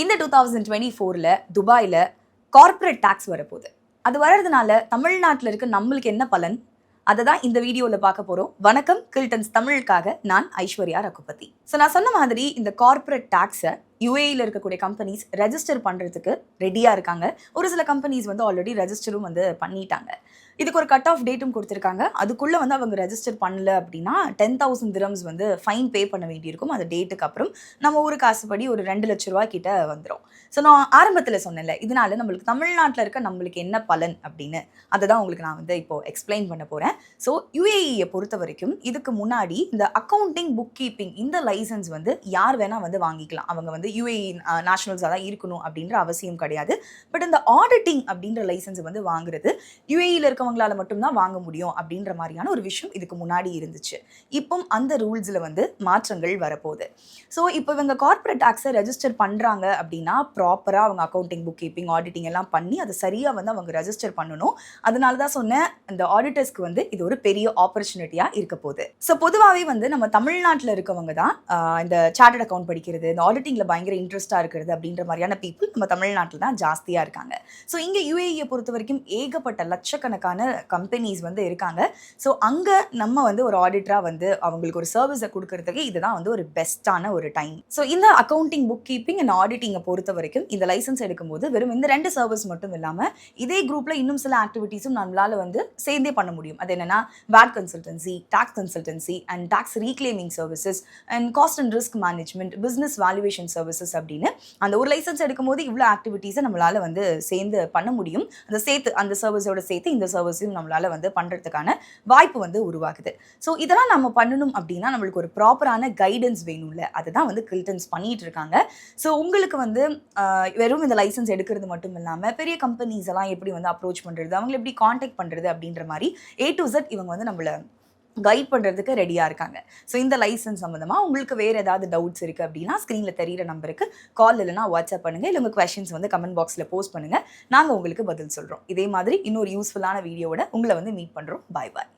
இந்த 2024ல துபாயில் corporate tax வரப்போகுது. அது வர்றதுனால தமிழ்நாட்டில் இருக்க நம்மளுக்கு என்ன பலன், அதை தான் இந்த வீடியோவில் பார்க்க போகிறோம். வணக்கம், கில்டன்ஸ் தமிழுக்காக நான் ஐஸ்வர்யா ரகுபதி. ஸோ நான் சொன்ன மாதிரி இந்த கார்ப்பரேட் டாக்ஸை யுஏஇயில் இருக்கக்கூடிய கம்பெனிஸ் ரெஜிஸ்டர் பண்ணுறதுக்கு ரெடியாக இருக்காங்க. ஒரு சில கம்பெனிஸ் ஆல்ரெடி ரெஜிஸ்டரும் பண்ணிட்டாங்க. இதுக்கு ஒரு கட் ஆஃப் டேட்டும் கொடுத்துருக்காங்க. அதுக்குள்ளே அவங்க ரெஜிஸ்டர் பண்ணல அப்படின்னா 10,000 திரம்ஸ் ஃபைன் பே பண்ண வேண்டியிருக்கும். அந்த டேட்டுக்கு அப்புறம் நம்ம ஊர் காசுப்படி ஒரு 2 லட்ச ரூபா கிட்ட வந்துடும். ஸோ நான் ஆரம்பத்தில் சொன்னேன்ல, இதனால நம்மளுக்கு தமிழ்நாட்டில் இருக்க நம்மளுக்கு என்ன பலன் அப்படின்னு அதை தான் உங்களுக்கு நான் இப்போ எக்ஸ்பிளைன் பண்ண போகிறேன். ஸோ யுஏஇயை பொறுத்த வரைக்கும் இதுக்கு முன்னாடி இந்த அக்கௌண்டிங் புக் கீப்பிங் இந்த லைசன்ஸ் யார் வேணால் வாங்கிக்கலாம். அவங்க யுஏஇ நேஷனல்ஸாக தான் இருக்கணும் அப்படின்ற அவசியம் கிடையாது. பட் இந்த ஆடிட்டிங் அப்படின்ற லைசன்ஸ் வாங்குறது யுஏஇயில் இருக்கவங்களால மட்டும்தான் வாங்க முடியும் அப்படின்ற மாதிரியான ஒரு விஷயம் இதுக்கு முன்னாடி இருந்துச்சு. இப்போ அந்த ரூல்ஸில் மாற்றங்கள் வரப்போகுது. ஸோ இப்போ இவங்க கார்ப்பரேட் டாக்ஸை ரெஜிஸ்டர் பண்ணுறாங்க அப்படின்னா ப்ராப்பராக அவங்க அக்கௌண்டிங் புக் கீப்பிங் ஆடிட்டிங் எல்லாம் பண்ணி அதை சரியாக அவங்க ரெஜிஸ்டர் பண்ணணும். அதனால தான் சொன்னேன், இந்த ஆடிட்டர்ஸ்க்கு இது ஒரு பெரிய ஆப்பர்ச்சுனிட்டியாக இருக்க போகுது. ஸோ பொதுவாகவே நம்ம தமிழ்நாட்டில் இருக்கவங்க தான் இந்த சார்ட்டர்ட் அக்கௌண்ட் படிக்கிறது, இந்த ஆடிட்டிங்கில் பயங்கர இன்ட்ரெஸ்டாக இருக்கிறது அப்படின்ற மாதிரியான பீப்புள் நம்ம தமிழ்நாட்டில் தான் ஜாஸ்தியாக இருக்காங்க. ஸோ இங்கே யுஏஇயை பொறுத்த வரைக்கும் ஏகப்பட்ட லட்சக்கணக்கான கம்பெனிஸ் இருக்காங்க. ஸோ அங்கே நம்ம ஒரு ஆடிட்டராக அவங்களுக்கு ஒரு சர்வீஸை கொடுக்கறதுக்கு இதுதான் ஒரு பெஸ்ட்டான ஒரு டைம். ஸோ இந்த அக்கௌண்டிங் புக் கீப்பிங் அண்ட் ஆடிட்டிங்கை பொறுத்த வரைக்கும் இந்த லைசன்ஸ் எடுக்கும்போது வெறும் இந்த 2 சர்வீஸ் மட்டும் இல்லாமல் இதே குரூப்பில் இன்னும் சில ஆக்டிவிட்டீஸும் நம்மளால் சேர்ந்தே பண்ண முடியும். அது என்னன்னா VAT consultancy, tax consultancy and tax reclaiming services and cost and risk management, business valuation services அப்படின்னு அந்த ஒரு லைசன்ஸ் எடுக்கும்போது இவ்வளோ ஆக்டிவிட்டீஸை நம்மளால் சேர்ந்து பண்ண முடியும். அந்த சேர்த்து அந்த சர்வீஸோட சேர்த்து இந்த சர்வீஸையும் நம்மளால் பண்ணுறதுக்கான வாய்ப்பு உருவாகுது. ஸோ இதெல்லாம் நம்ம பண்ணணும் அப்படின்னா நம்மளுக்கு ஒரு ப்ராப்பரான கைடன்ஸ் வேணும்ல, அதுதான் கில்டன்ஸ் பண்ணிட்டு இருக்காங்க. ஸோ உங்களுக்கு வெறும் இந்த லைசன்ஸ் எடுக்கிறது மட்டும் இல்லாமல் பெரிய கம்பெனிஸ் எல்லாம் எப்படி அப்ரோச் பண்ணுறது, அவங்களை எப்படி காண்டாக்ட் பண்ணுறது அப்படின்ற மாதிரி A to Z இவங்க நம்மளை கைட் பண்ணுறதுக்கு ரெடியாக இருக்காங்க. ஸோ இந்த லைசன்ஸ் சம்மந்தமாக உங்களுக்கு வேறு ஏதாவது டவுட்ஸ் இருக்குது அப்படின்னா ஸ்க்ரீனில் தெரிகிற நம்பருக்கு கால் இல்லைனா வாட்ஸ்அப் பண்ணுங்கள். இல்லை உங்கள் கொஸ்டின்ஸ் கமெண்ட் பாக்ஸில் போஸ்ட் பண்ணுங்கள். நாங்கள் உங்களுக்கு பதில் சொல்கிறோம். இதே மாதிரி இன்னொரு யூஸ்ஃபுல்லான வீடியோவோட உங்களை மீட் பண்ணுறோம். பாய் பாய்.